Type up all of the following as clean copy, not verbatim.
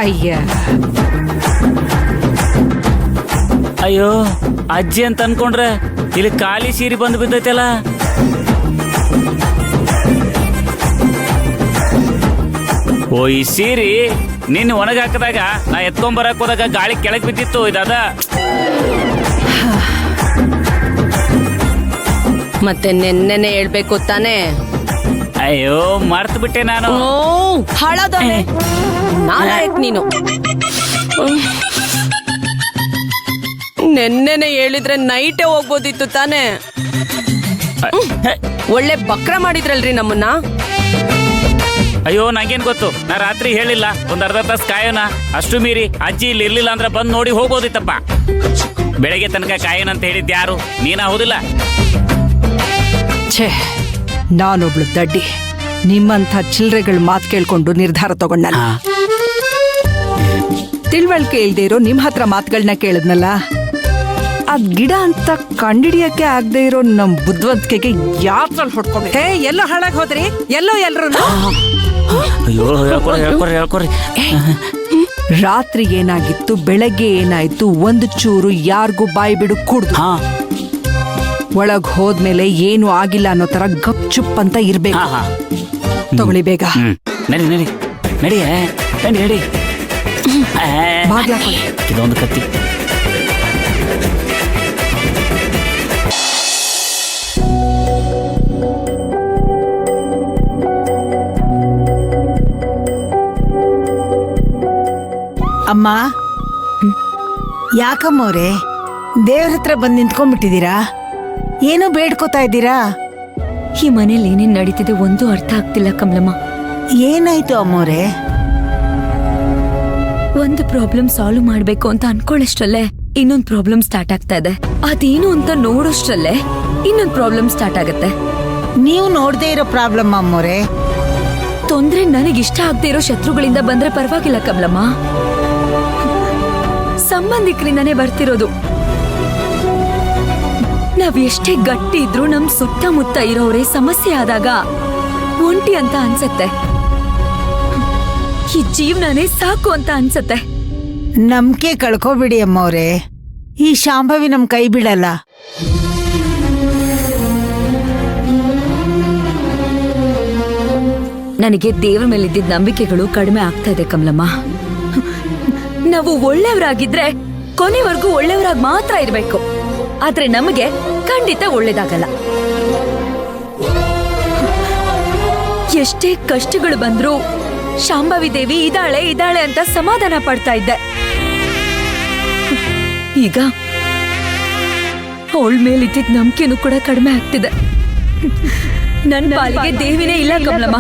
ಅಯ್ಯ ಅಯ್ಯೋ ಅಜ್ಜಿ ಅಂತ ಅನ್ಕೊಂಡ್ರೆ ಇಲ್ಲಿ ಖಾಲಿ ಸೀರೆ ಬಂದು ಬಿದ್ದೈತಲ್ಲ. ಓ ಈ ಸೀರೆ ನಿನ್ನ ಒಣಗಾಕದಾಗ ನಾ ಎತ್ಕೊಂಬರಕ್ ಹೋದಾಗ ಗಾಳಿ ಕೆಳಗ್ ಬಿದ್ದಿತ್ತು ಇದಾದ. ಮತ್ತೆ ನೆನ್ನೆನೆ ಹೇಳ್ಬೇಕು ತಾನೆ. ಅಯ್ಯೋ ಮರ್ತು ಬಿಟ್ಟೆ ನಾನು. ಹಾಳಾದವನೆ ನಾಲಾಯಕ್ ನೀನು. ನೆನ್ನೆನೆ ಹೇಳಿದ್ರೆ ನೈಟೇ ಹೋಗ್ಬೋದಿತ್ತು ತಾನೆ. ಒಳ್ಳೆ ಬಕ್ರ ಮಾಡಿದ್ರಲ್ರಿ ನಮ್ಮನ್ನ. ಅಯ್ಯೋ ನಂಗೇನ್ ಗೊತ್ತು, ನಾ ರಾತ್ರಿ ಹೇಳಿಲ್ಲ ಒಂದ್ ಅರ್ಧ ತಾಸು ಕಾಯೋಣ. ಅಷ್ಟು ಮೀರಿ ಅಜ್ಜಿ ಇಲ್ಲಿ ಇರ್ಲಿಲ್ಲ ಅಂದ್ರೆ ಬಂದ್ ನೋಡಿ ಹೋಗ್ಬೋದಿತ್ತಪ್ಪ. ಬೆಳಗ್ಗೆ ತನಕ ಕಾಯೋಣ ಅಂತ ಹೇಳಿದ್ ಯಾರು? ನೀನಾ ಹೌದಿಲ್ಲ? ಛೇ, ನಾನೊಬ್ಳು ದಡ್ಡಿ ನಿಮ್ಮಂಥ ಚಿಲ್ರೆಗಳ ಮಾತು ಕೇಳ್ಕೊಂಡು ನಿರ್ಧಾರ ತಗೊಂಡಲ್ಲ. ತಿಳುವಳಿಕೆ ಇಲ್ದೇ ಇರೋ ನಿಮ್ ಹತ್ರ ಮಾತುಗಳನ್ನ ಕೇಳಿದ್ನಲ್ಲ, ಅದ್ ಗಿಡ ಅಂತ ಕಂಡಿಡಿಯಕ್ಕೆ ಆಗದೆ ಇರೋ ನಮ್ ಬುದ್ಧಿವಂತಿಕೆಗೆ ಯಾತ್ರಲ್ಲಿ ಹೊಡ್ಕೊಬೇಕು. ಎಲ್ಲೋ ಹಾಳಾಗಿ ಹೋದ್ರಿ, ಎಲ್ಲೋ ಎಲ್ರು. ಅಯ್ಯೋ ಹೇಳ್ಕೊರಿ. ರಾತ್ರಿ ಏನಾಗಿತ್ತು, ಬೆಳಗ್ಗೆ ಏನಾಯ್ತು, ಒಂದು ಚೂರು ಯಾರಿಗೂ ಬಾಯಿ ಬಿಡು ಕುಡ್ದು ಒಳಗ್ ಹೋದ್ಮೇಲೆ ಏನು ಆಗಿಲ್ಲ ಅನ್ನೋ ತರ ಗಪ್ ಚುಪ್ ಅಂತ ಇರ್ಬೇಕು. ತಗೊಳ್ಳಿ ಬೇಗ. ನಡಿ ನಡಿ ನಡಿ ನಡಿ ನಡಿ. ಬಾಗ್ಲಾಕೊಳ್ಳಿ. ಇದೊಂದು ಕತ್ತಿ. ಅಮ್ಮ, ಯಾಕಮ್ಮವ್ರೆ ದೇವ್ರ ಹತ್ರ ಬಂದು ನಿಂತ್ಕೊಂಡ್ಬಿಟ್ಟಿದ್ದೀರಾ? ಏನೋ ಬೇಡ್ಕೋತಾ ಇದ್ದೀರಾ? ಈ ಮನೇಲಿ ಏನೇನ್ ನಡೀತಿದೆ ಒಂದು ಅರ್ಥ ಆಗ್ತಿಲ್ಲ ಕಮಲಮ್ಮ. ಏನಾಯ್ತು ಅಮ್ಮವ್ರೆ? ಒಂದು ಪ್ರಾಬ್ಲಮ್ ಸಾಲ್ವ್ ಮಾಡ್ಬೇಕು ಅಂತ ಅನ್ಕೊಳ್ಳೋಷ್ಟ್ರಲ್ಲೇ ಇನ್ನೊಂದ್ ಪ್ರಾಬ್ಲಮ್ ಸ್ಟಾರ್ಟ್ ಆಗ್ತಾ ಇದೆ. ಅದೇನು ಅಂತ ನೋಡೋಷ್ಟ್ರಲ್ಲೇ ಇನ್ನೊಂದ್ ಪ್ರಾಬ್ಲಮ್ ಸ್ಟಾರ್ಟ್ ಆಗತ್ತೆ. ನೀವು ನೋಡದೆ ಇರೋ ಪ್ರಾಬ್ಲಮ್ ಅಮ್ಮವ್ರೆ. ತೊಂದ್ರೆ ನನಗಿಷ್ಟ ಆಗದೆ ಇರೋ ಶತ್ರುಗಳಿಂದ ಬಂದ್ರೆ ಪರವಾಗಿಲ್ಲ ಕಮಲಮ್ಮ, ಸಂಬಂಧಿಕರಿಂದಾನೇ ಬರ್ತಿರೋದು. ನಾವ್ ಎಷ್ಟೇ ಗಟ್ಟಿ ಇದ್ರೂ ನಮ್ ಸುತ್ತಮುತ್ತ ಇರೋರೇ ಸಮಸ್ಯೆ ಆದಾಗ ಒಂಟಿ ಅಂತ ಅನ್ಸತ್ತೆ. ಈ ಜೀವನನೇ ಸಾಕು ಅಂತ ಅನ್ಸತ್ತೆ. ನಂಬಿಕೆ ಕಳ್ಕೊಬಿಡಿ ಅಮ್ಮವ್ರೆ. ಈ ಶಾಂಭವಿ ನಮ್ ಕೈ ಬಿಡಲ್ಲ. ನನಗೆ ದೇವ್ರ ಮೇಲಿದ್ದ ನಂಬಿಕೆಗಳು ಕಡಿಮೆ ಆಗ್ತಾ ಇದೆ ಕಮಲಮ್ಮ. ನಾವು ಒಳ್ಳೆಯವರಾಗಿದ್ರೆ ಕೊನೆವರೆಗೂ ಒಳ್ಳೆಯವರಾಗಿ ಮಾತ್ರ ಇರ್ಬೇಕು. ಆದ್ರೆ ನಮಗೆ ಖಂಡಿತ ಒಳ್ಳೇದಾಗಲ್ಲ. ಎಷ್ಟೇ ಕಷ್ಟಗಳು ಬಂದ್ರೂ ಶಾಂಭವಿ ದೇವಿ ಇದಾಳೆ ಇದಾಳೆ ಅಂತ ಸಮಾಧಾನ ಪಡ್ತಾ ಇದ್ದೆ. ಈಗ ಅವಳ ಮೇಲಿದ್ದ ನಂಬಿಕೆನೂ ಕೂಡ ಕಡಿಮೆ ಆಗ್ತಿದೆ. ನನ್ನ ಪಾಲಿಗೆ ದೇವಿನೇ ಇಲ್ಲ ಕಮಲಮ್ಮ.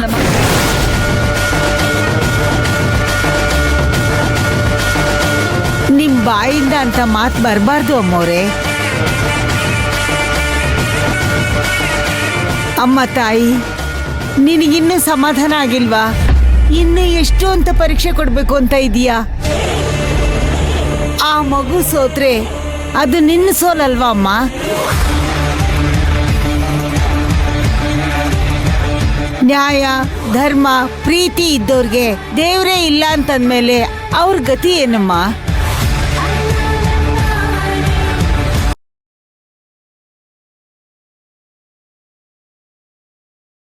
ನಿಮ್ ಬಾಯಿಂದ ಅಂತ ಮಾತು ಬರಬಾರ್ದು ಅಮ್ಮವ್ರೆ. ಅಮ್ಮ ತಾಯಿ, ನಿನಗಿನ್ನೂ ಸಮಾಧಾನ ಆಗಿಲ್ವಾ? ಇನ್ನು ಎಷ್ಟು ಅಂತ ಪರೀಕ್ಷೆ ಕೊಡ್ಬೇಕು ಅಂತ ಇದೀಯಾ? ಆ ಮಗು ಸೋತ್ರೆ ಅದು ನಿನ್ನ ಸೋಲಲ್ವಾ ಅಮ್ಮ? ನ್ಯಾಯ, ಧರ್ಮ, ಪ್ರೀತಿ ಇದ್ದವ್ರಿಗೆ ದೇವ್ರೇ ಇಲ್ಲ ಅಂತಂದ್ಮೇಲೆ ಅವ್ರ ಗತಿ ಏನಮ್ಮ?